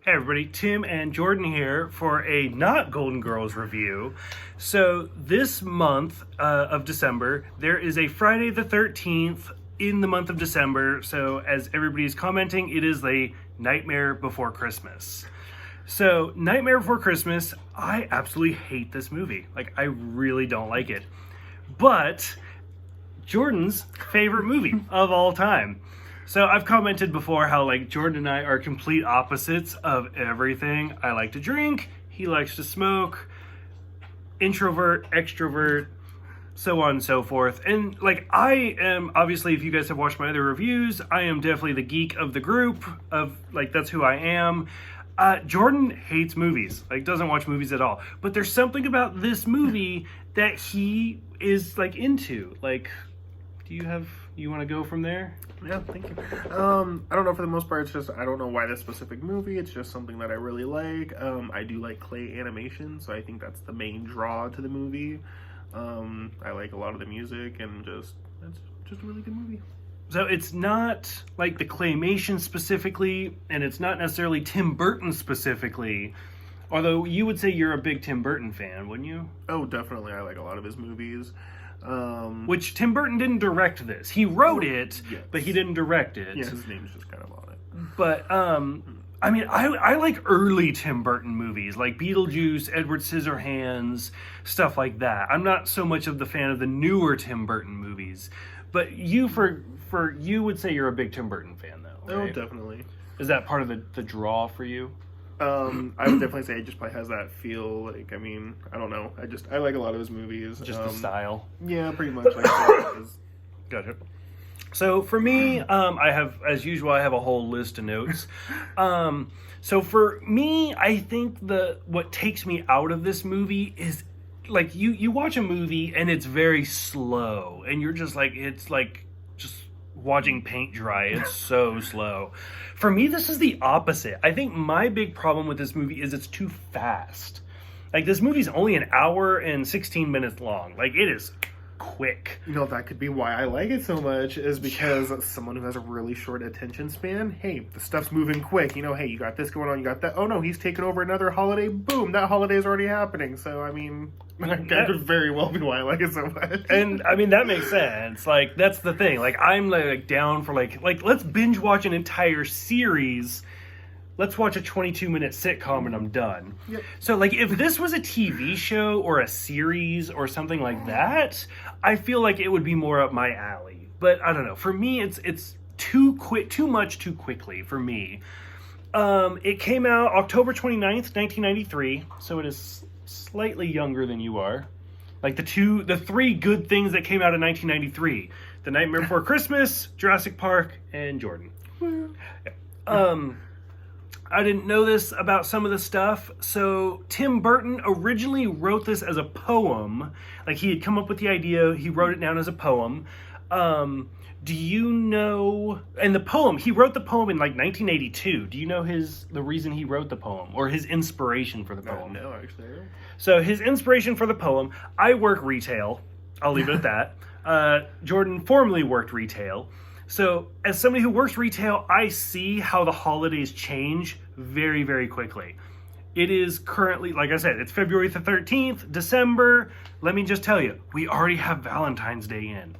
Hey everybody, Tim and Jordan here for a not Golden Girls review. So this month of December, there is a Friday the 13th in the month of December. So as everybody's commenting, it is the Nightmare Before Christmas. So Nightmare Before Christmas, I absolutely hate this movie. Like, I really don't like it. But Jordan's favorite movie of all time. So I've commented before how like Jordan and I are complete opposites of everything. I like to drink, he likes to smoke, introvert, extrovert, so on and so forth. And like I am, obviously if you guys have watched my other reviews, I am definitely the geek of the group, of like that's who I am. Jordan hates movies, like doesn't watch movies at all. But there's something about this movie that he is like into. Like, you want to go from there? Yeah, thank you. I don't know, for the most part, it's just, I don't know why this specific movie, it's just something that I really like. I do like clay animation, so I think that's the main draw to the movie. I like a lot of the music, and it's just a really good movie. So it's not like the claymation specifically, and it's not necessarily Tim Burton specifically, although you would say you're a big Tim Burton fan, wouldn't you? Oh, definitely, I like a lot of his movies. Which Tim Burton didn't direct this. He wrote it, yes, but he didn't direct it. Yeah, his name's just kind of on it. But, I mean, I like early Tim Burton movies, like Beetlejuice, Edward Scissorhands, stuff like that. I'm not so much of the fan of the newer Tim Burton movies. But you, you would say you're a big Tim Burton fan, though, right? Oh, definitely. Is that part of the draw for you? I would definitely say it just probably has that feel. Like, I mean, I don't know. I like a lot of his movies. Just the style. Yeah, pretty much. Gotcha. So for me, I have, as usual, I have a whole list of notes. So for me, I think what takes me out of this movie is like you watch a movie and it's very slow, and you're just like, it's like just watching paint dry. It's so slow. For me, this is the opposite. I think my big problem with this movie is it's too fast. Like, this movie's only an hour and 16 minutes long. Like, it is quick. You know, that could be why I like it so much, is because someone who has a really short attention span, hey, the stuff's moving quick. You know, hey, you got this going on, you got that. Oh no, he's taking over another holiday. Boom, that holiday's already happening. So, I mean, that could very well be why I like it so much. And, I mean, that makes sense. Like, that's the thing. Like, I'm, like down for, like, let's binge watch an entire series. Let's watch a 22-minute sitcom and I'm done. Yep. So, like, if this was a TV show or a series or something like that, I feel like it would be more up my alley. But, I don't know. For me, it's too quick, too much too quickly for me. It came out October 29th, 1993, so it is slightly younger than you are. Like, the three good things that came out in 1993. The Nightmare Before Christmas, Jurassic Park, and Jordan. I didn't know this about some of the stuff. So Tim Burton originally wrote this as a poem. Like, he had come up with the idea, he wrote it down as a poem. Do you know, and the poem, he wrote the poem in like 1982. Do you know the reason he wrote the poem, or his inspiration for the poem? No, actually. So his inspiration for the poem, I work retail. I'll leave it at that. Jordan formerly worked retail. So as somebody who works retail, I see how the holidays change very, very quickly. It is currently, like I said, it's February the 13th, December. Let me just tell you, we already have Valentine's Day in.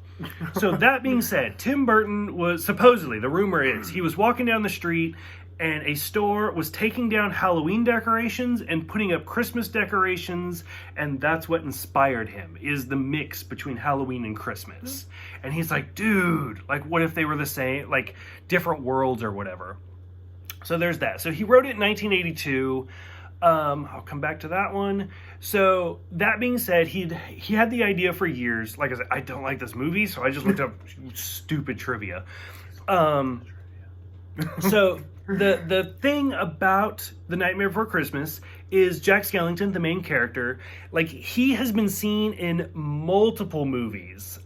So that being said, Tim Burton was, supposedly, the rumor is, he was walking down the street and a store was taking down Halloween decorations and putting up Christmas decorations, and that's what inspired him, is the mix between Halloween and Christmas. And he's like, dude, like, what if they were the same, like, different worlds or whatever? So there's that. So he wrote it in 1982. I'll come back to that one. So that being said, he had the idea for years. Like I said, I don't like this movie, so I just looked up stupid trivia. So the thing about The Nightmare Before Christmas is Jack Skellington, the main character, like, he has been seen in multiple movies,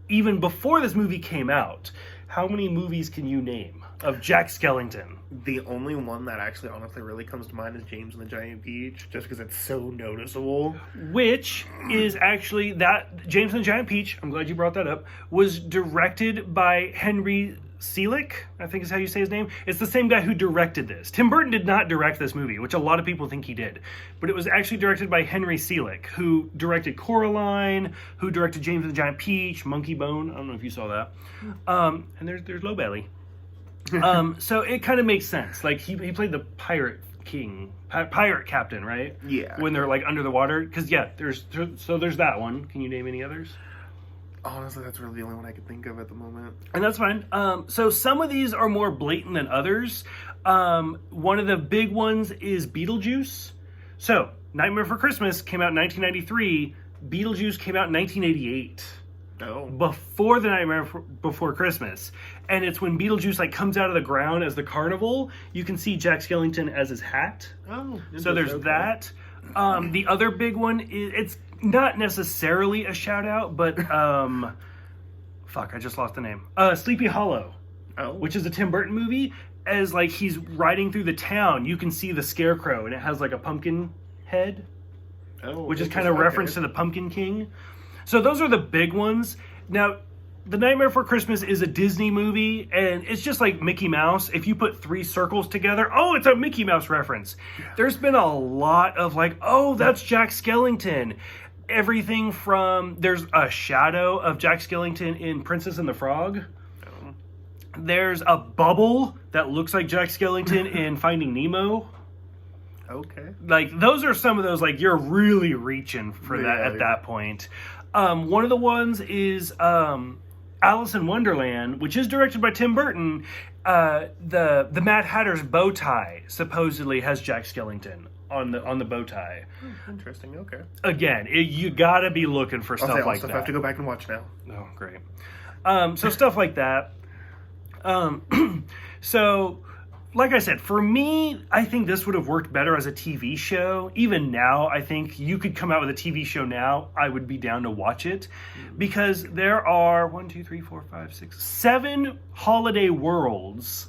even before this movie came out. How many movies can you name of Jack Skellington? The only one that actually honestly really comes to mind is James and the Giant Peach, just because it's so noticeable. Which is actually, that James and the Giant Peach, I'm glad you brought that up, was directed by Henry Selick, I think is how you say his name. It's the same guy who directed this. Tim Burton did not direct this movie, which a lot of people think he did. But it was actually directed by Henry Selick, who directed Coraline, who directed James and the Giant Peach, Monkey Bone. I don't know if you saw that. And there's Low Belly. So it kind of makes sense. Like, he played the pirate captain, right? Yeah. When they're, like, under the water. Because, yeah, there's that one. Can you name any others? Honestly, that's really the only one I can think of at the moment. And that's fine. So some of these are more blatant than others. One of the big ones is Beetlejuice. So, Nightmare Before Christmas came out in 1993. Beetlejuice came out in 1988. Oh. Before the Nightmare Before Christmas. And it's when Beetlejuice like comes out of the ground as the carnival. You can see Jack Skellington as his hat. Oh. So there's that. The other big one is... It's not necessarily a shout out, but fuck, I just lost the name. Sleepy Hollow, which is a Tim Burton movie. As like he's riding through the town, you can see the scarecrow, and it has like a pumpkin head, which is kind of reference to the Pumpkin King. So those are the big ones. Now, The Nightmare Before Christmas is a Disney movie, and it's just like Mickey Mouse. If you put 3 circles together, oh, it's a Mickey Mouse reference. There's been a lot of like, oh, that's Jack Skellington. Everything from, there's a shadow of Jack Skellington in Princess and the Frog. There's a bubble that looks like Jack Skellington in Finding Nemo. Okay. Like, those are some of those, like, you're really reaching for that at that point. One of the ones is Alice in Wonderland, which is directed by Tim Burton. The Mad Hatter's bow tie supposedly has Jack Skellington on the bow tie. Interesting. Okay. Again, you gotta be looking for stuff like that. I have to go back and watch now. Oh, great. So stuff like that. So, like I said, for me, I think this would have worked better as a TV show. Even now, I think you could come out with a TV show now. I would be down to watch it. Because there are 7 holiday worlds.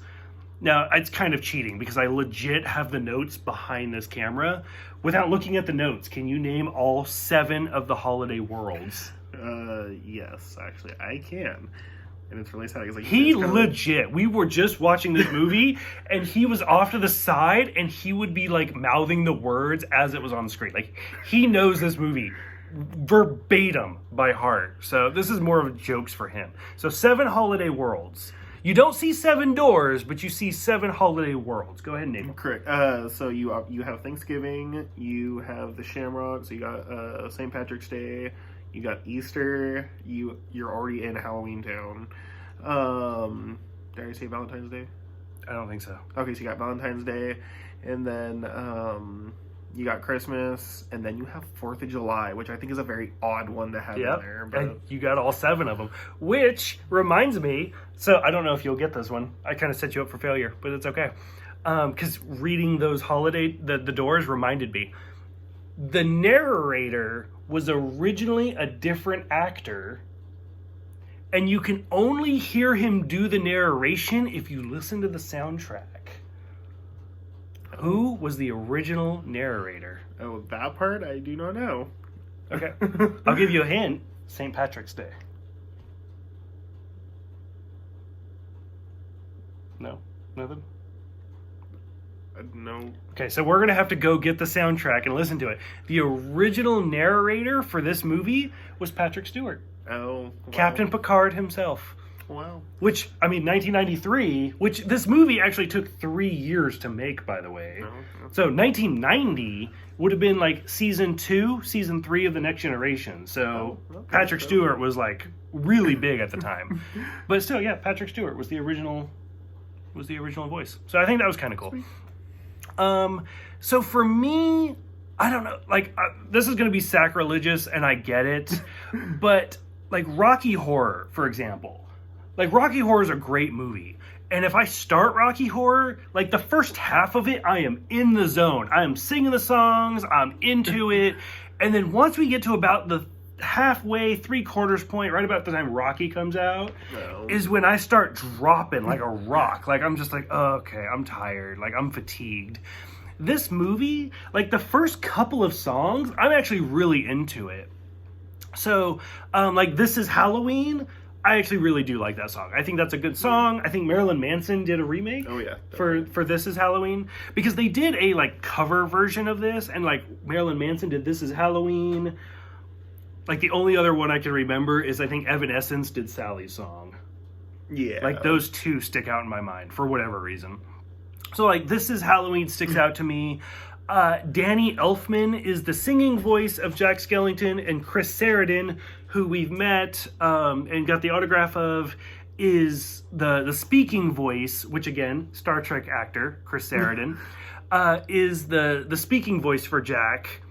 Now, it's kind of cheating because I legit have the notes behind this camera. Without looking at the notes, can you name all 7 of the holiday worlds? Yes, actually, I can. And it's really sad. Like, he legit, we were just watching this movie, and he was off to the side, and he would be, like, mouthing the words as it was on the screen. Like, he knows this movie verbatim by heart. So this is more of jokes for him. So 7 holiday worlds. You don't see 7 doors, but you see 7 holiday worlds. Go ahead and name them. Correct. So you have Thanksgiving, you have the Shamrock, so you got St. Patrick's Day, you got Easter, you're already in Halloween Town. Did I say Valentine's Day? I don't think so. Okay, so you got Valentine's Day, and then you got Christmas, and then you have 4th of July, which I think is a very odd one to have in there. But and you got all 7 of them, which reminds me, so I don't know if you'll get this one. I kind of set you up for failure, but it's okay. Because reading those the doors reminded me. The narrator was originally a different actor, and you can only hear him do the narration if you listen to the soundtrack. Who was the original narrator? Oh, that part I do not know. Okay. I'll give you a hint. St. Patrick's Day. No? Nothing? No. Okay, so we're going to have to go get the soundtrack and listen to it. The original narrator for this movie was Patrick Stewart. Oh. Wow. Captain Picard himself. Wow. Which, I mean, 1993, which this movie actually took 3 years to make, by the way. No. So 1990 would have been like season 2, season 3 of The Next Generation. So Patrick Stewart was like really big at the time. But still, yeah, Patrick Stewart was the original voice. So I think that was kind of cool. Sweet. So for me, I don't know, like, this is going to be sacrilegious, and I get it, but, like, Rocky Horror, for example. Like, Rocky Horror is a great movie, and if I start Rocky Horror, like, the first half of it, I am in the zone. I am singing the songs, I'm into it, and then once we get to about the halfway, 3/4 point, right about the time Rocky comes out, is when I start dropping like a rock. Like, I'm just like, oh, okay, I'm tired. Like, I'm fatigued. This movie, like, the first couple of songs, I'm actually really into it. So, like, This Is Halloween, I actually really do like that song. I think that's a good song. I think Marilyn Manson did a remake. Oh yeah, for This Is Halloween, because they did a like cover version of this, and like Marilyn Manson did This Is Halloween. Like the only other one I can remember is I think Evanescence did Sally's song. Yeah, Like those two stick out in my mind for whatever reason. So like This Is Halloween sticks out to me. Danny Elfman is the singing voice of Jack Skellington, and Chris Sarandon, who we've met and got the autograph of, is the speaking voice, which again, Star Trek actor Chris Sarandon, is the speaking voice for Jack.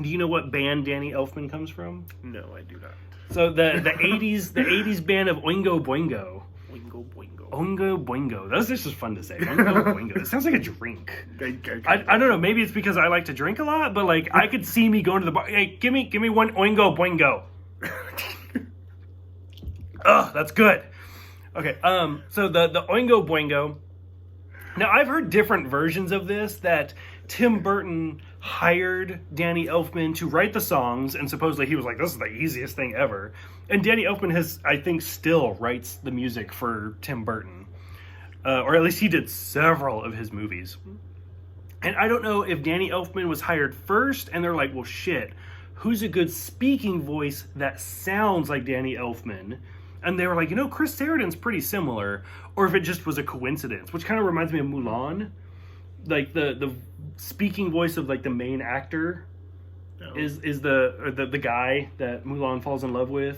Do you know what band Danny Elfman comes from? No, I do not. So the 80s band of Oingo Boingo. Oingo Boingo. Oingo Boingo. That's just fun to say. Oingo Boingo. It sounds like a drink. I don't know. Maybe it's because I like to drink a lot, but like I could see me going to the bar. Hey, give me one Oingo Boingo. Ugh, that's good. Okay. So the Oingo Boingo. Now I've heard different versions of this, that Tim Burton hired Danny Elfman to write the songs, and supposedly he was like, this is the easiest thing ever. And Danny Elfman has, I think, still writes the music for Tim Burton. Or at least he did several of his movies. And I don't know if Danny Elfman was hired first, and they're like, well, shit, who's a good speaking voice that sounds like Danny Elfman? And they were like, Chris Sarandon's pretty similar. Or if it just was a coincidence, which kind of reminds me of Mulan. Like the speaking voice of like the main actor is the guy that Mulan falls in love with,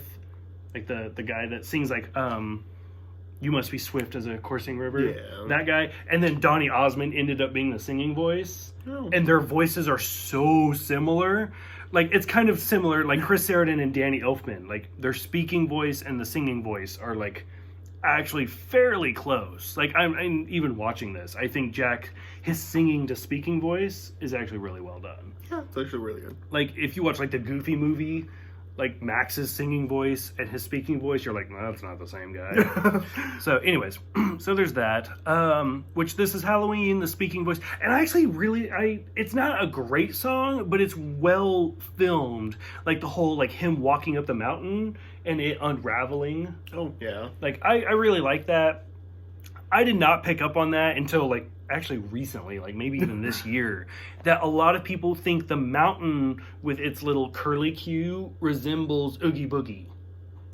like the guy that sings like You Must Be Swift as a Coursing River. Yeah. That guy. And then Donny Osmond ended up being the singing voice. Oh. And their voices are so similar. Like it's kind of similar, like Chris Sarandon and Danny Elfman. Like their speaking voice and the singing voice are like actually fairly close. Like I'm even watching this, I think Jack, his singing to speaking voice is actually really well done. Yeah, it's actually really good. Like if you watch like the Goofy movie, like Max's singing voice and his speaking voice, you're like, no, that's not the same guy. So anyways, so there's that. Which This Is Halloween, the speaking voice, and I actually really, it's not a great song, but it's well filmed. Like the whole like him walking up the mountain and it unraveling. Oh yeah. Like I really like that. I did not pick up on that until like actually recently, like maybe even this year, that a lot of people think the mountain with its little curly Q resembles Oogie Boogie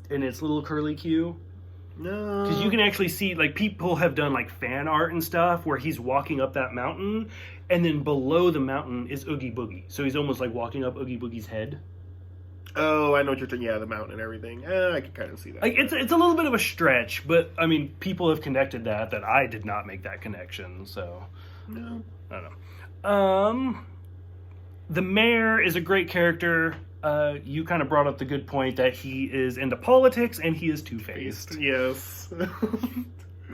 in its little curly Q. No. Because you can actually see, like, people have done like fan art and stuff where he's walking up that mountain, and then below the mountain is Oogie Boogie. So he's almost like walking up Oogie Boogie's head. Oh, I know what you're talking. Yeah, the mountain and everything. I can kind of see that. Like it's a little bit of a stretch, but I mean, people have connected that I did not make that connection. So, no, I don't know. The mayor is a great character. You kind of brought up the good point that he is into politics and he is two-faced. Yes.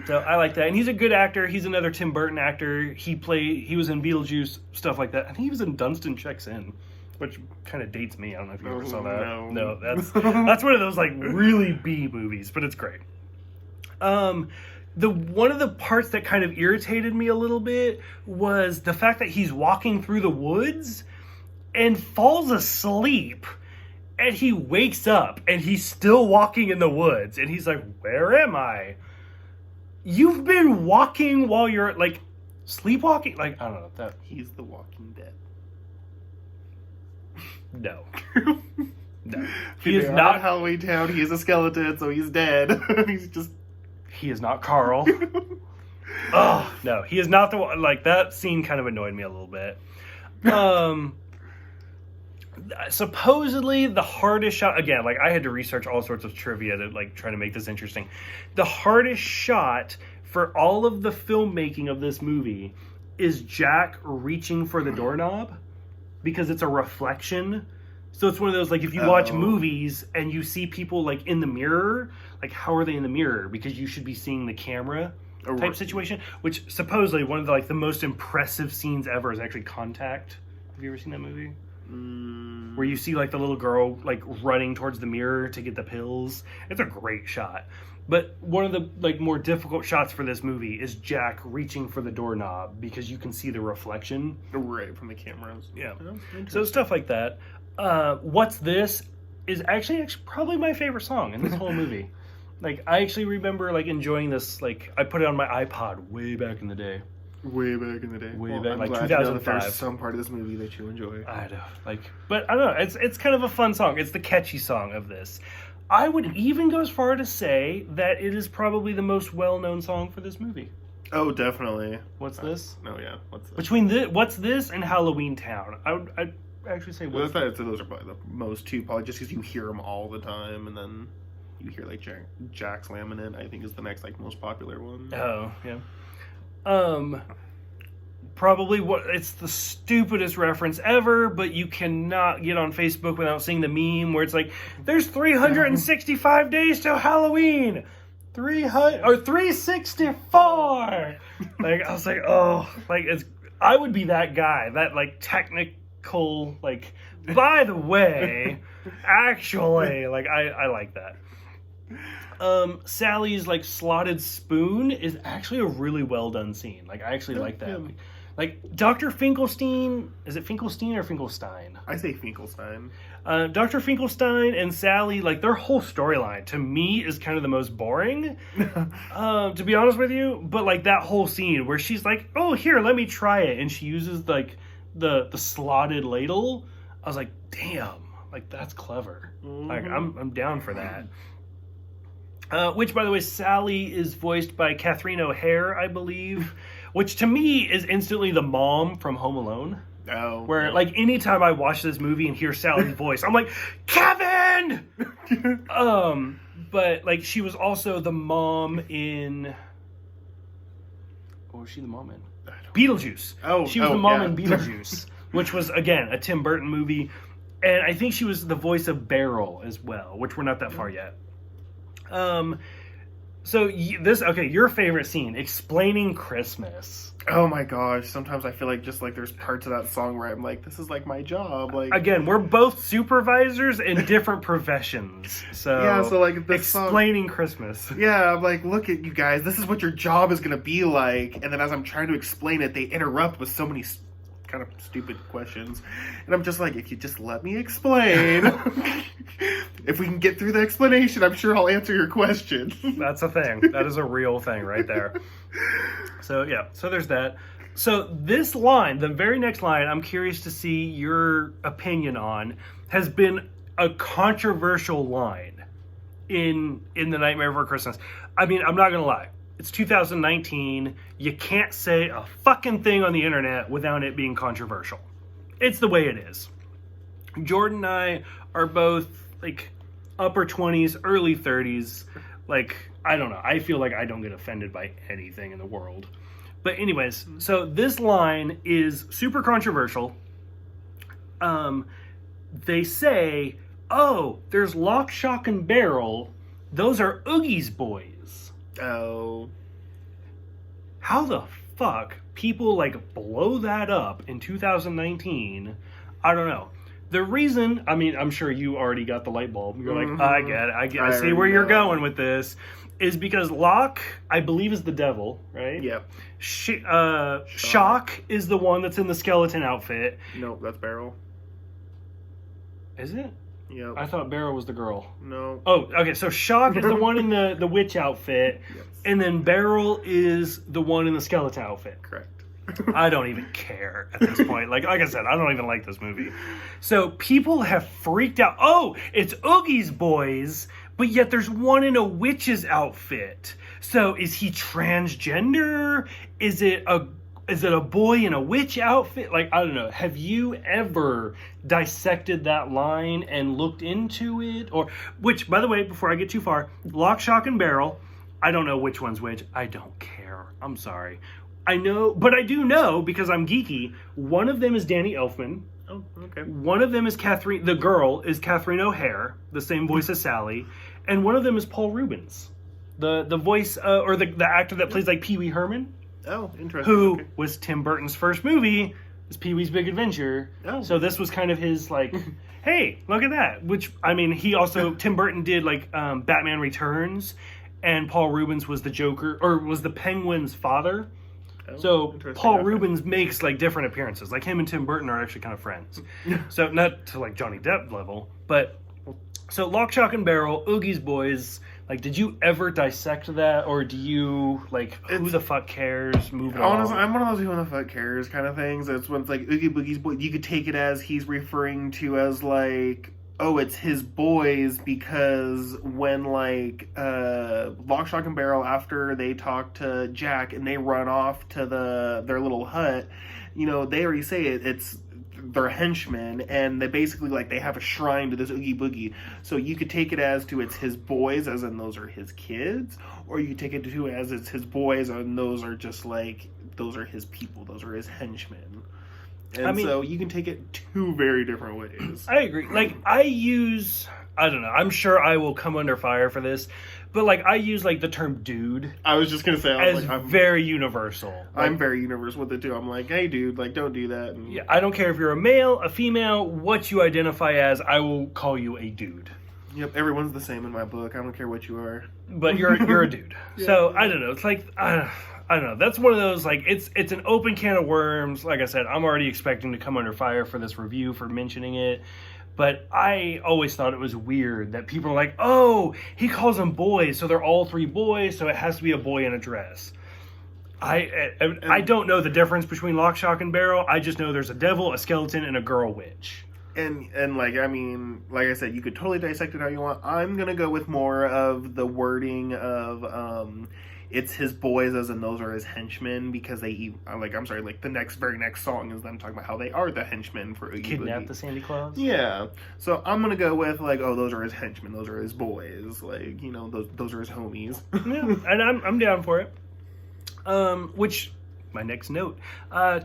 So I like that, and he's a good actor. He's another Tim Burton actor. He was in Beetlejuice, stuff like that. I think he was in Dunstan Checks In, which kind of dates me. I don't know if you ever saw that. No, that's one of those like really B movies, but it's great. One of the parts that kind of irritated me a little bit was the fact that he's walking through the woods and falls asleep, and he wakes up and he's still walking in the woods, and he's like, "Where am I?" You've been walking while you're like sleepwalking. Like I don't know that he's the Walking Dead. No. No. He is not Halloween Town. He is a skeleton, so he's dead. He is not Carl. Oh, no. He is not the one. Like, that scene kind of annoyed me a little bit. Supposedly, the hardest shot... Again, like, I had to research all sorts of trivia to, like, try to make this interesting. The hardest shot for all of the filmmaking of this movie is Jack reaching for the doorknob, because it's a reflection. So it's one of those, like, if you watch movies and you see people, like, in the mirror, like, how are they in the mirror? Because you should be seeing the camera type situation, which supposedly one of the, like, the most impressive scenes ever is actually Contact. Have you ever seen that movie? Where you see, like, the little girl, like, running towards the mirror to get the pills. It's a great shot. But one of the, like, more difficult shots for this movie is Jack reaching for the doorknob because you can see the reflection. Right, from the cameras. Yeah. So stuff like that. What's This is actually probably my favorite song in this whole movie. Like, I actually remember, like, enjoying this, like, I put it on my iPod way back in the day. Way back in the day. Way Well, back, I'm like, glad to know that 2005. there's some part of this movie that you enjoy. I know, like, but I don't know, it's kind of a fun song. It's the catchy song of this. I would even go as far to say that it is probably the most well-known song for this movie. Oh, definitely. What's this? No, yeah. What's this? Between What's This and Halloween Town, I'd actually say Well, What's I thought those are probably the most two, probably just because you hear them all the time, and then you hear like Jack slamming it. I think is the next like most popular one. Oh, yeah. Probably it's the stupidest reference ever, but you cannot get on Facebook without seeing the meme where it's like, there's 365 days till Halloween. 364. Like, I was like, oh, like, I would be that guy, that like technical, like, by the way, actually, like, I like that. Sally's like slotted spoon is actually a really well done scene. Like, I actually like that. Yeah. Like, Dr. Finklestein, is it Finklestein or Finklestein? I say Finklestein. Dr. Finklestein and Sally, like, their whole storyline, to me, is kind of the most boring, to be honest with you. But, like, that whole scene where she's like, oh, here, let me try it. And she uses, like, the slotted ladle. I was like, damn, like, that's clever. Mm-hmm. Like, I'm down for that. Which, by the way, Sally is voiced by Catherine O'Hare, I believe. Which, to me, is instantly the mom from Home Alone. Oh. Where, yeah. like, anytime I watch this movie and hear Sally's voice, I'm like, Kevin! But, like, she was also the mom in... What was she the mom in? Beetlejuice. Oh, she was the mom yeah. in Beetlejuice, which was, again, a Tim Burton movie. And I think she was the voice of Beryl as well, which we're not that far yet. So your favorite scene, explaining Christmas. Oh my gosh! Sometimes I feel like just like there's parts of that song where I'm like, this is like my job. Like, again, we're both supervisors in different professions. So yeah, so like the explaining Christmas. Yeah, I'm like, look at you guys. This is what your job is gonna be like. And then as I'm trying to explain it, they interrupt with so many kind of stupid questions, and I'm just like, if you just let me explain. If we can get through the explanation, I'm sure I'll answer your question. That's a thing. That is a real thing right there. So, yeah. So there's that. So this line, the very next line, I'm curious to see your opinion on, has been a controversial line in The Nightmare Before Christmas. I mean, I'm not going to lie. It's 2019. You can't say a fucking thing on the internet without it being controversial. It's the way it is. Jordan and I are both, like, upper 20s, early 30s. Like, I don't know. I feel like I don't get offended by anything in the world. But anyways, so this line is super controversial. They say, oh, there's Lock, Shock, and Barrel. Those are Oogie's boys. Oh. How the fuck people, like, blow that up in 2019, I don't know. The reason, I mean, I'm sure you already got the light bulb. You're like, I get it. I see where you're going with this. Is because Locke, I believe, is the devil, right? Yep. Shock is the one that's in the skeleton outfit. Nope, that's Beryl. Is it? Yep. I thought Beryl was the girl. No. Oh, okay. So Shock is the one in the witch outfit, Yes. and then Beryl is the one in the skeleton outfit. Correct. I don't even care at this point. Like I said, I don't even like this movie. So people have freaked out. Oh, it's Oogie's boys, but yet there's one in a witch's outfit. So is he transgender? Is it a boy in a witch outfit? Like, I don't know. Have you ever dissected that line and looked into it? Or, which, by the way, before I get too far, Lock, Shock, and Barrel, I don't know which one's which. I don't care. I'm sorry. I know, but I do know, because I'm geeky, one of them is Danny Elfman. Oh, okay. One of them is the girl is Catherine O'Hare, the same voice as Sally. And one of them is Paul Rubens, the voice, or the actor that plays like Pee Wee Herman. Oh, interesting. Who was Tim Burton's first movie, was Pee Wee's Big Adventure. Oh. So this was kind of his, like, hey, look at that. Which, I mean, Tim Burton did, like, Batman Returns, and Paul Rubens was the Joker, or was the Penguin's father. Oh, so Paul okay. Rubens makes, like, different appearances. Like, him and Tim Burton are actually kind of friends. So not to, like, Johnny Depp level, but so Lock, Shock, and Barrel, Oogie's boys, Like, did you ever dissect that, or do you, like, who the fuck cares? Move it Honestly, along. I'm one of those who the fuck cares kind of things. It's when it's like Oogie Boogie's boy. You could take it as he's referring to as like, oh, it's his boys, because when like Lock, Shock, and Barrel, after they talk to Jack and they run off to their little hut, you know, they already say it's their henchmen, and they basically like they have a shrine to this Oogie Boogie. So you could take it as to it's his boys, as in those are his kids, or you could take it to as it's his boys and those are just like those are his people, those are his henchmen. And I mean, so you can take it two very different ways. I agree. Like, I don't know, I'm sure I will come under fire for this, but, like, I use, like, the term dude. I was just going to say, I'm very universal. Like, I'm very universal with it, too. I'm like, hey, dude, like, don't do that. And... yeah, I don't care if you're a male, a female, what you identify as, I will call you a dude. Yep, everyone's the same in my book. I don't care what you are. But you're a dude. Yeah, so, I don't know. It's like... I don't know. That's one of those, like, it's an open can of worms. Like I said, I'm already expecting to come under fire for this review for mentioning it. But I always thought it was weird that people are like, oh, he calls them boys, so they're all three boys, so it has to be a boy in a dress. I don't know the difference between Lock, Shock, and Barrel. I just know there's a devil, a skeleton, and a girl witch. And like, I mean, like I said, you could totally dissect it how you want. I'm going to go with more of the wording of... it's his boys, as in those are his henchmen, because they eat, like, I'm sorry, like, the very next song is them talking about how they are the henchmen for Oogie Boogie. Kidnap the Sandy Claus? Yeah. So I'm gonna go with, like, oh, those are his henchmen, those are his boys, like, you know, those are his homies. Yeah, and I'm down for it. Which, my next note,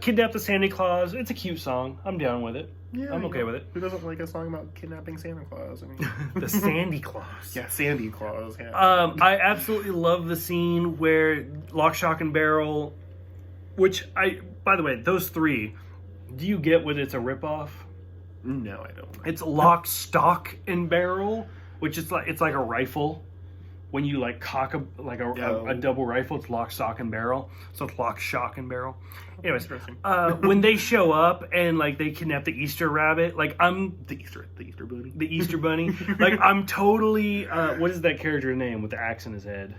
Kidnap the Sandy Claus, it's a cute song. I'm down with it. Yeah, I'm okay with it. Who doesn't like a song about kidnapping Santa Claus? I mean, the Sandy Claus. Yeah, Sandy Claus. Yeah. I absolutely love the scene where Lock, Shock, and Barrel, which by the way, those three, do you get what it's a ripoff? No, I don't. It's Lock, Stock, and Barrel, which is like it's like a rifle. When you like cock a double rifle, it's Lock, Stock, and Barrel. So it's Lock, Shock, and Barrel. Anyways, when they show up and like they kidnap the Easter rabbit, like I'm the Easter bunny. The Easter bunny. Like I'm totally. What is that character's name with the axe in his head?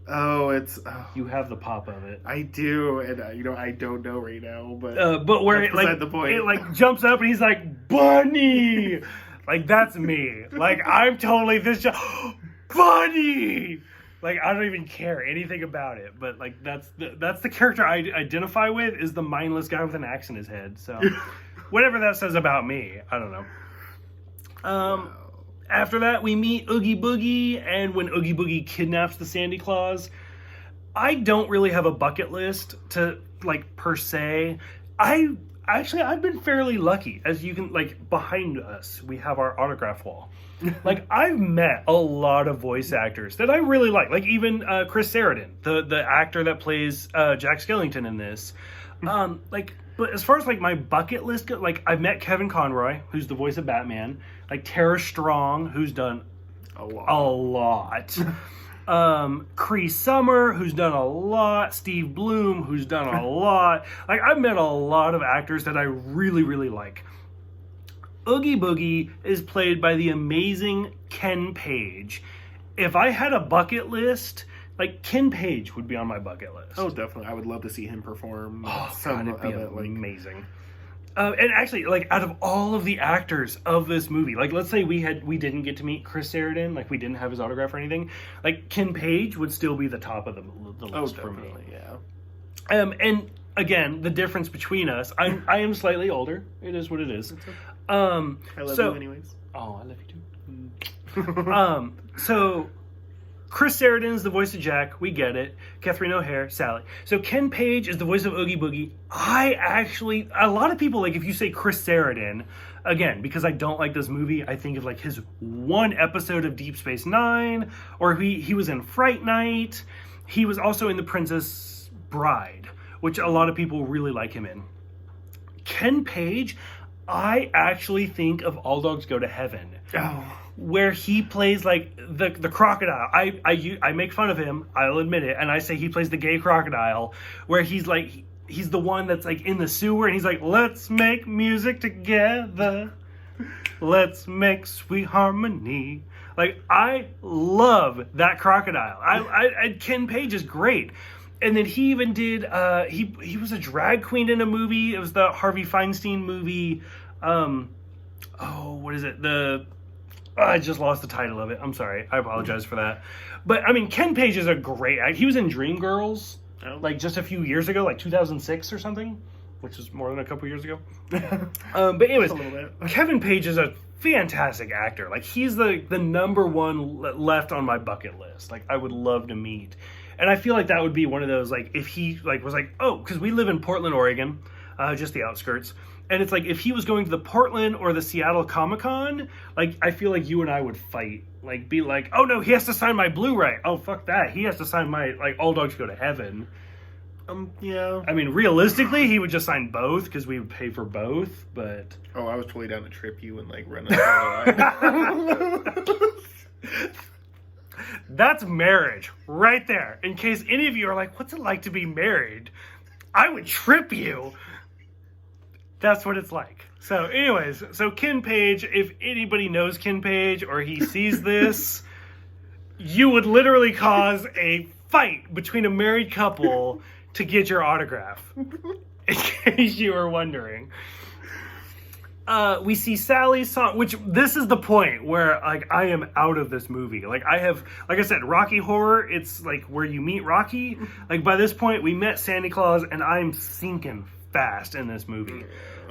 Oh, it's. You have the pop of it. I do, and you know I don't know right now, but where it like the point. It like jumps up and he's like Bunny, like that's me. Like I'm totally this. Bunny! Like, I don't even care anything about it, but, like, that's the character I identify with, is the mindless guy with an axe in his head, so, whatever that says about me, I don't know. Wow. After that, we meet Oogie Boogie, and when Oogie Boogie kidnaps the Sandy Claus, I don't really have a bucket list to, like, per se. I've been fairly lucky, as you can, like, behind us, we have our autograph wall. Like, I've met a lot of voice actors that I really like even Chris Sarandon, the actor that plays Jack Skellington in this. But as far as, like, my bucket list goes, like, I've met Kevin Conroy, who's the voice of Batman, like, Tara Strong, who's done a lot. Cree Summer, who's done a lot. Steve Bloom, who's done a lot. Like, I've met a lot of actors that I really, really like. Oogie Boogie is played by the amazing Ken Page. If I had a bucket list, like, Ken Page would be on my bucket list. Oh, definitely. I would love to see him perform. Oh, God, it'd be amazing. And actually, like, out of all of the actors of this movie, like, let's say we didn't get to meet Chris Sarandon, like, we didn't have his autograph or anything, like, Ken Page would still be the top of the list for me. Yeah. And again, the difference between us, I am slightly older. It is what it is. I love you anyways. Oh, I love you too. So Chris Sarandon is the voice of Jack. We get it. Catherine O'Hare, Sally. So Ken Page is the voice of Oogie Boogie. A lot of people, like, if you say Chris Sarandon, again, because I don't like this movie, I think of, like, his one episode of Deep Space Nine, or he was in Fright Night. He was also in The Princess Bride, which a lot of people really like him in. Ken Page, I actually think of All Dogs Go to Heaven. Oh. Where he plays, like, the crocodile. I make fun of him, I'll admit it, and I say he plays the gay crocodile, where he's the one that's, like, in the sewer, and he's like, let's make music together. Let's make sweet harmony. Like, I love that crocodile. Ken Page is great. And then he even did, he was a drag queen in a movie. It was the Harvey Feinstein movie. What is it? I just lost the title of it. I'm sorry. I apologize for that. But, I mean, Ken Page is a great actor. He was in Dreamgirls, like, just a few years ago, like 2006 or something, which is more than a couple years ago. But anyways, Kevin Page is a fantastic actor. Like, he's the number one left on my bucket list. Like, I would love to meet. And I feel like that would be one of those, like, if he, like, was like, oh, because we live in Portland, Oregon, just the outskirts. And it's like, if he was going to the Portland or the Seattle Comic-Con, like, I feel like you and I would fight. Like, be like, oh, no, he has to sign my Blu-ray. Oh, fuck that. He has to sign my, like, All Dogs Go to Heaven. Yeah. I mean, realistically, he would just sign both, because we would pay for both, but... Oh, I was totally down to trip you and, like, run a That's marriage, right there. In case any of you are like, what's it like to be married? I would trip you. That's what it's like. So anyways, so Ken Page, if anybody knows Ken Page or he sees this, you would literally cause a fight between a married couple to get your autograph. In case you were wondering. We see Sally's song, which this is the point where, like, I am out of this movie. Like, I have, like I said, Rocky Horror, it's like where you meet Rocky. Like, by this point, we met Santa Claus, and I'm sinking fast in this movie.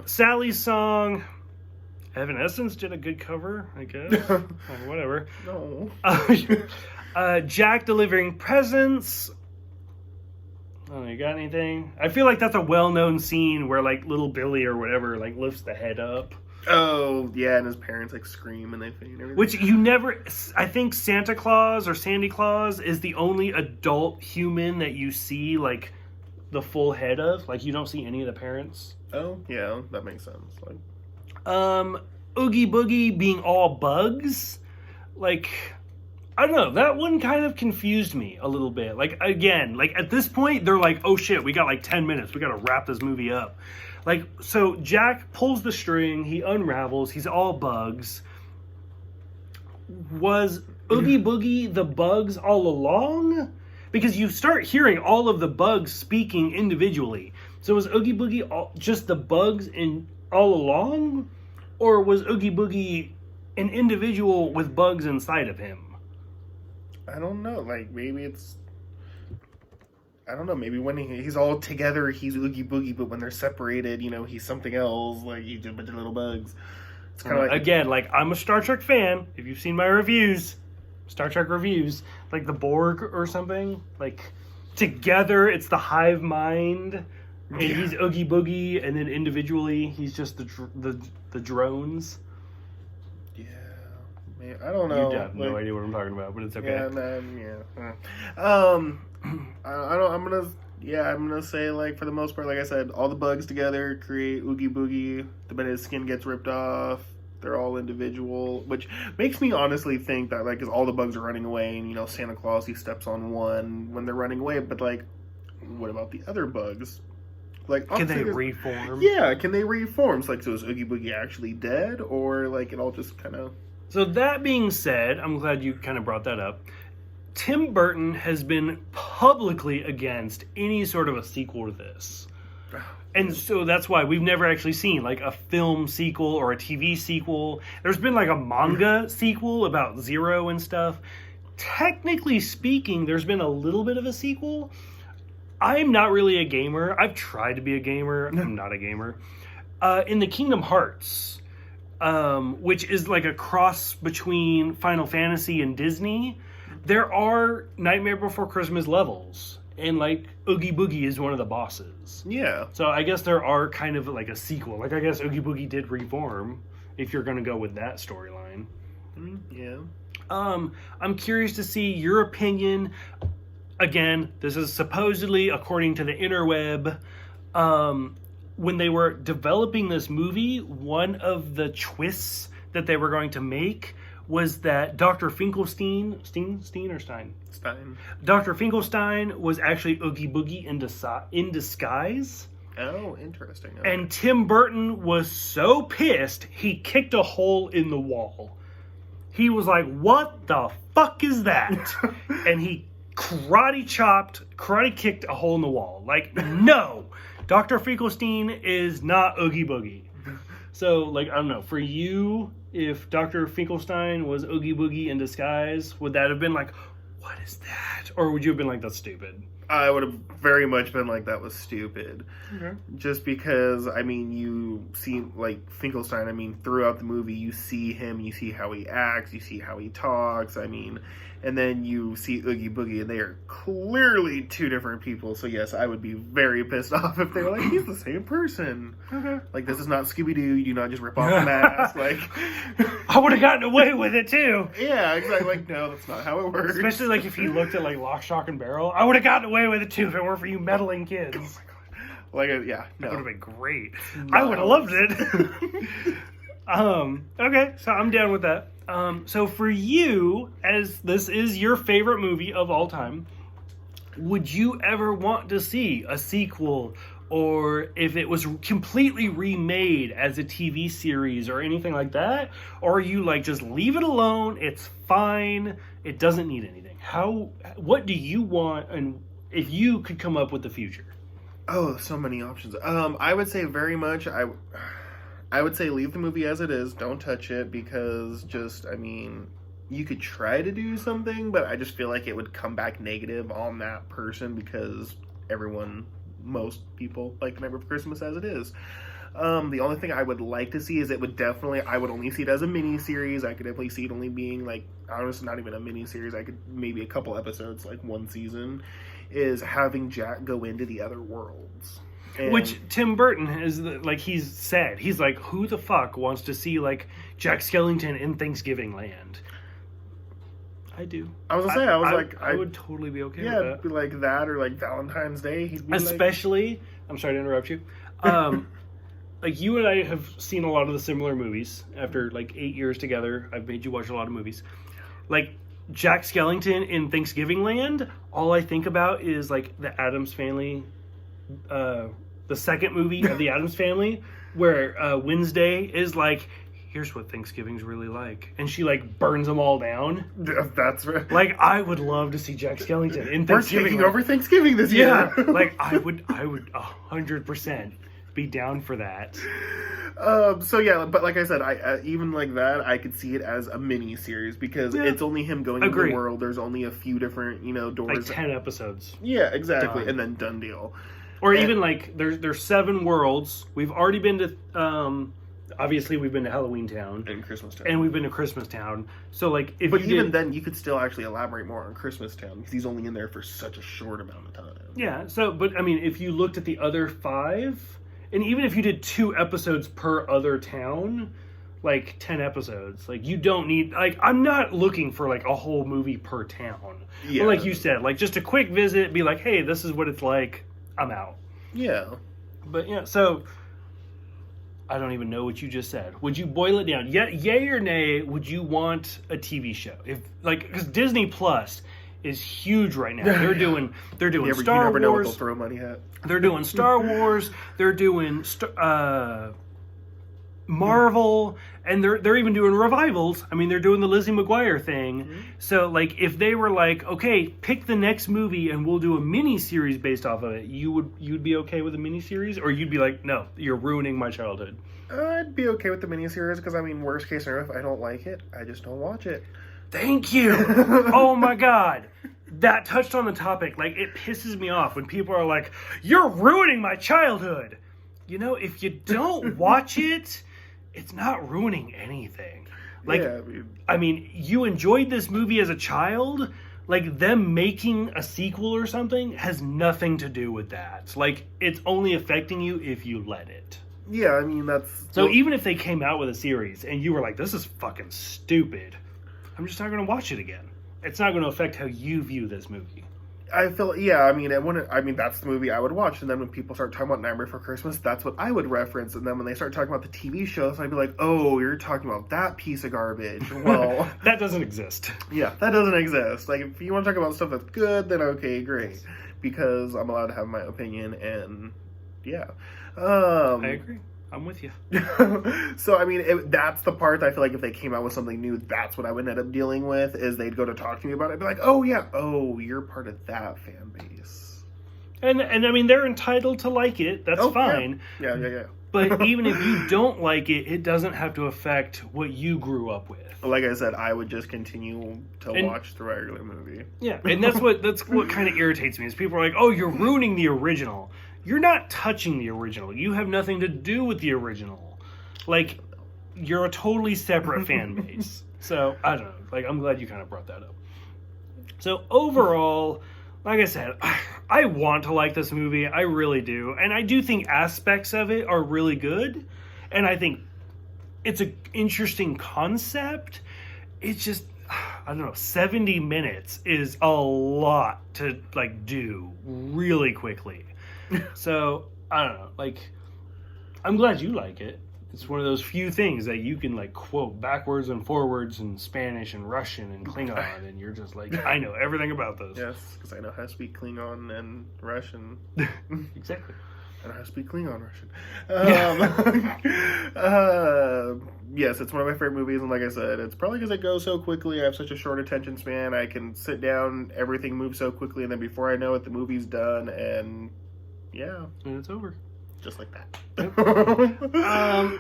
Sally's song, Evanescence did a good cover, I guess. Or whatever. No. Jack delivering presents. Oh, you got anything? I feel like that's a well-known scene where, like, little Billy or whatever, like, lifts the head up. Oh, yeah, and his parents, like, scream and they faint and everything. Which you never... I think Santa Claus or Sandy Claus is the only adult human that you see, like, the full head of. Like, you don't see any of the parents. Oh, yeah, that makes sense. Like, Oogie Boogie being all bugs. Like... I don't know, that one kind of confused me a little bit. Like, again, like, at this point, they're like, oh shit, we got like 10 minutes, we gotta wrap this movie up. Like, so Jack pulls the string, he unravels, he's all bugs. Was Oogie Boogie the bugs all along? Because you start hearing all of the bugs speaking individually. So was Oogie Boogie just the bugs all along? Or was Oogie Boogie an individual with bugs inside of him? I don't know. Like, maybe it's... I don't know. Maybe when he's all together, he's Oogie Boogie, but when they're separated, you know, he's something else. Like, he's just a bunch of little bugs. It's kind of like... Again, like, I'm a Star Trek fan. If you've seen my reviews, Star Trek reviews, like the Borg or something, like, together, it's the hive mind, and he's Oogie Boogie, and then individually, he's just the drones. I don't know. You have no idea what I'm talking about, but it's okay. Yeah, man, I'm gonna say, like, for the most part, like I said, all the bugs together create Oogie Boogie. The minute his skin gets ripped off, they're all individual, which makes me honestly think that, like, 'cause all the bugs are running away, and, you know, Santa Claus, he steps on one when they're running away, but, like, what about the other bugs? Like, can they reform? Yeah, can they reform? So, like, so is Oogie Boogie actually dead, or, like, it all just kind of... So that being said, I'm glad you kind of brought that up. Tim Burton has been publicly against any sort of a sequel to this. And so that's why we've never actually seen, like, a film sequel or a TV sequel. There's been, like, a manga sequel about Zero and stuff. Technically speaking, there's been a little bit of a sequel. I'm not really a gamer. I've tried to be a gamer. I'm not a gamer. In the Kingdom Hearts... which is like a cross between Final Fantasy and Disney, there are Nightmare Before Christmas levels, and, like, Oogie Boogie is one of the bosses. Yeah. So I guess there are kind of like a sequel. Like, I guess Oogie Boogie did reform, if you're going to go with that storyline. Yeah. I'm curious to see your opinion. Again, this is supposedly, according to the interweb, when they were developing this movie, one of the twists that they were going to make was that Dr. Finklestein, Stein? Dr. Finklestein was actually Oogie Boogie in disguise. Oh, interesting. Okay. And Tim Burton was so pissed, he kicked a hole in the wall. he was like, what the fuck is that? And he karate kicked a hole in the wall. Like, no, Dr. Finklestein is not Oogie Boogie. So, like, I don't know, for you, if Dr. Finklestein was Oogie Boogie in disguise, would that have been like, what is that? Or would you have been like, that's stupid? I would have very much been like, that was stupid. Okay. Just because, I mean, you see, like, Finklestein, I mean, throughout the movie, you see him, you see how he acts, you see how he talks, I mean, and then you see Oogie Boogie, and they are clearly two different people. So, yes, I would be very pissed off if they were like, he's the same person. Okay. Like, this is not Scooby-Doo, you do not just rip off the mask, like... I would have gotten away with it, too. Yeah, exactly, like, no, that's not how it works. Especially, like, if he looked at, like, Lock, Shock, and Barrel, I would have gotten away with it, too, if it weren't for you meddling kids. Oh, my God. Like, yeah, no. That would have been great. No. I would have loved it. Okay, so I'm down with that. So for you, as this is your favorite movie of all time, would you ever want to see a sequel, or if it was completely remade as a TV series or anything like that? Or are you like, just leave it alone, it's fine, it doesn't need anything? What do you want, and if you could come up with the future? Oh, so many options. I would say very much, I would say leave the movie as it is. Don't touch it, because just, I mean, you could try to do something, but I just feel like it would come back negative on that person, because most people like Nightmare Before Christmas as it is. The only thing I would like to see is I would only see it as a mini-series. I could definitely see it only being, like, honestly, not even a mini-series. I could, maybe a couple episodes, like one season, is having Jack go into the other worlds. And which Tim Burton is, like, he's like, who the fuck wants to see, like, Jack Skellington in Thanksgiving Land? I do. I was gonna say, I would totally be okay with that. Yeah, be like that, or like Valentine's Day. He'd be especially, I'm sorry to interrupt you. Like, you and I have seen a lot of the similar movies. After, like, 8 years together, I've made you watch a lot of movies. Like, Jack Skellington in Thanksgiving Land, all I think about is, like, the Addams Family, the second movie of the Addams Family, where Wednesday is like, here's what Thanksgiving's really like, and she, like, burns them all down. That's right. Like, I would love to see Jack Skellington in Thanksgiving. We're taking over Thanksgiving this year. Yeah, like, I would 100% be down for that. So yeah, but like I said, I even like that, I could see it as a mini series, because it's only him going into the world. There's only a few different, doors. Like 10 episodes. Yeah, exactly, done. And then done deal. Or even like there's 7 worlds. We've already been to obviously we've been to Halloween Town and Christmas Town, and we've been to Christmas Town. So like, then you could still actually elaborate more on Christmas Town, because he's only in there for such a short amount of time. Yeah. So, but I mean, if you looked at the other 5, and even if you did 2 episodes per other town, like 10 episodes, like, you don't need, like, I'm not looking for like a whole movie per town. Yeah. But like you said, like, just a quick visit, be like, hey, this is what it's like. I'm out. Yeah. But yeah, so I don't even know what you just said. Would you boil it down? Yay or nay, would you want a TV show? If, like, because Disney Plus is huge right now. They're doing Star Wars. You never know what they'll throw money at. They're doing Star Wars. They're doing Marvel, and they're even doing revivals. I mean, they're doing the Lizzie McGuire thing. Mm-hmm. So, like, if they were like, okay, pick the next movie and we'll do a mini series based off of it, you'd be okay with a mini series, or you'd be like, no, you're ruining my childhood? I'd be okay with the mini series, because I mean, worst case scenario, if I don't like it, I just don't watch it. Thank you. Oh my God. That touched on the topic. Like, it pisses me off when people are like, you're ruining my childhood. If you don't watch it, it's not ruining anything. Like, yeah, I mean, you enjoyed this movie as a child. Like, them making a sequel or something has nothing to do with that. Like, it's only affecting you if you let it. Yeah, I mean, that's... So even if they came out with a series and you were like, this is fucking stupid, I'm just not going to watch it again. It's not going to affect how you view this movie. I feel, yeah, I mean, that's the movie I would watch. And then when people start talking about Nightmare Before Christmas, that's what I would reference. And then when they start talking about the TV shows, I'd be like, oh, you're talking about that piece of garbage. Well, that doesn't exist. Yeah, that doesn't exist. Like, if you want to talk about stuff that's good, then okay, great. Because I'm allowed to have my opinion, and yeah. I agree. I'm with you. So, I mean, that's the part that I feel like if they came out with something new, that's what I would end up dealing with, is they'd go to talk to me about it. I'd be like, oh, yeah, oh, you're part of that fan base. And I mean, they're entitled to like it. That's fine. Yeah. But even if you don't like it, it doesn't have to affect what you grew up with. Like I said, I would just continue to watch the regular movie. Yeah, and that's what kind of irritates me, is people are like, oh, you're ruining the original. You're not touching the original. You have nothing to do with the original. Like, you're a totally separate fan base. So, I don't know. Like, I'm glad you kind of brought that up. So, overall, like I said, I want to like this movie. I really do. And I do think aspects of it are really good. And I think it's an interesting concept. It's just, I don't know, 70 minutes is a lot to, like, do really quickly. So, I don't know, like, I'm glad you like it. It's one of those few things that you can, like, quote backwards and forwards in Spanish and Russian and Klingon, and you're just like, I know everything about this. Yes, because I know how to speak Klingon and Russian. Exactly. I know how to speak Klingon Russian. Yeah. Yes, it's one of my favorite movies, and like I said, it's probably because it goes so quickly. I have such a short attention span. I can sit down, everything moves so quickly, and then before I know it, the movie's done, and yeah. And it's over. Just like that.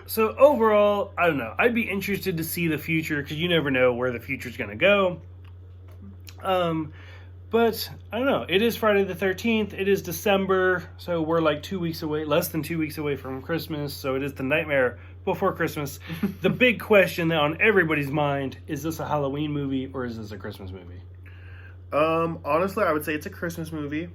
So overall, I don't know. I'd be interested to see the future, because you never know where the future's going to go. But I don't know. It is Friday the 13th. It is December, so we're like 2 weeks away, less than 2 weeks away from Christmas. So it is the nightmare before Christmas. The big question on everybody's mind, is this a Halloween movie or is this a Christmas movie? Honestly, I would say it's a Christmas movie.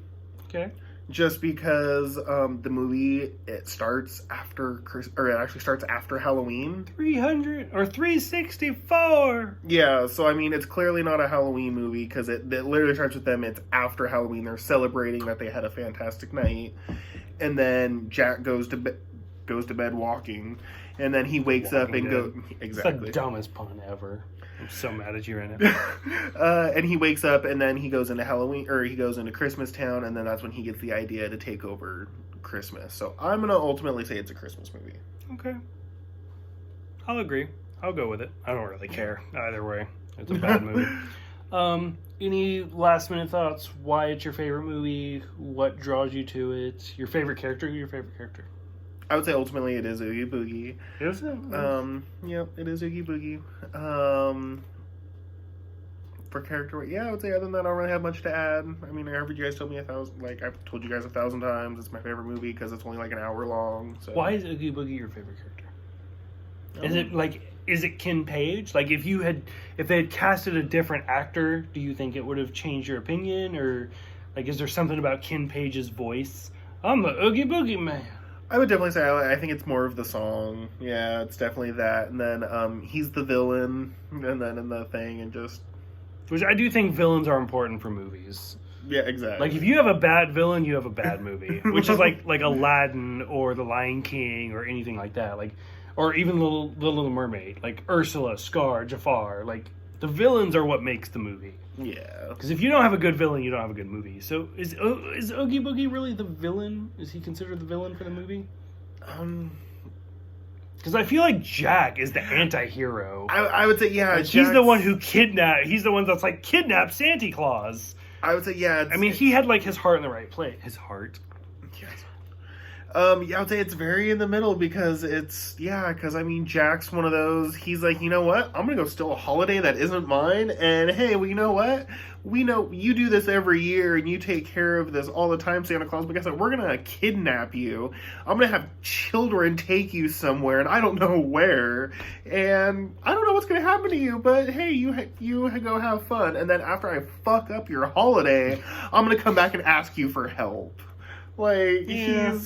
Okay. Just because the movie, it starts after it actually starts after Halloween. 300 or 364. Yeah, so I mean, it's clearly not a Halloween movie because it literally starts with them. It's after Halloween. They're celebrating that they had a fantastic night, and then Jack goes to bed walking, and then he wakes up and goes exactly. It's the dumbest pun ever. I'm so mad at you right now. And he wakes up, and then he goes into he goes into Christmas Town, and then that's when he gets the idea to take over Christmas. So I'm gonna ultimately say it's a Christmas movie. Okay, I'll agree. I'll go with it. I don't really care either way. It's a bad movie. Any last minute thoughts? Why it's your favorite movie? What draws you to it? Your favorite character? Who's your favorite character? I would say ultimately it is Okie Boogie. Is it? Yep, it is Okie Boogie. For character, yeah, I would say other than that, I don't really have much to add. I mean, I heard you guys told me I've told you guys 1,000 times, it's my favorite movie because it's only like an hour long. So. Why is Okie Boogie your favorite character? Is it Ken Page? Like, if they had casted a different actor, do you think it would have changed your opinion? Or, like, is there something about Ken Page's voice? I'm the Okie Boogie man. I would definitely say I think it's more of the song. Yeah, it's definitely that. And then he's the villain, and then in the thing, and just... Which I do think villains are important for movies. Yeah, exactly. Like, if you have a bad villain, you have a bad movie. Which is like Aladdin or The Lion King or anything like that. Like, or even Little Mermaid. Like, Ursula, Scar, Jafar. Like, the villains are what makes the movie. Yeah. Because if you don't have a good villain, you don't have a good movie. So is Okie Boogie really the villain? Is he considered the villain for the movie? Because I feel like Jack is the anti-hero. I would say, yeah. Like, he's the one who he's the one that's like, kidnapped Santa Claus. I would say, yeah. I mean, he had like his heart in the right place. His heart. Yes. Yeah, I would say it's very in the middle because because I mean, Jack's one of those, he's like, you know what? I'm going to go steal a holiday that isn't mine. And hey, well, you know what? We know you do this every year and you take care of this all the time, Santa Claus, but guess what? We're going to kidnap you. I'm going to have children take you somewhere and I don't know where. And I don't know what's going to happen to you, but hey, you go have fun. And then after I fuck up your holiday, I'm going to come back and ask you for help. Like, yeah.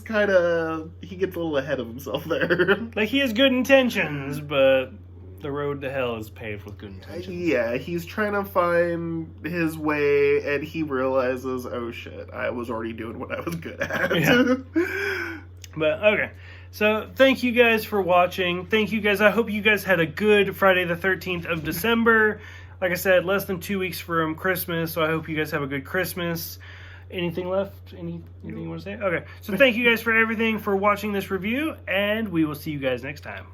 He gets a little ahead of himself there. Like, he has good intentions, but the road to hell is paved with good intentions. Yeah, he's trying to find his way, and he realizes, oh shit, I was already doing what I was good at. Yeah. But, okay. So, thank you guys for watching. Thank you guys. I hope you guys had a good Friday the 13th of December. Like I said, less than 2 weeks from Christmas, so I hope you guys have a good Christmas. Anything left? Anything you want to say? Okay. So thank you guys for everything, for watching this review, and we will see you guys next time.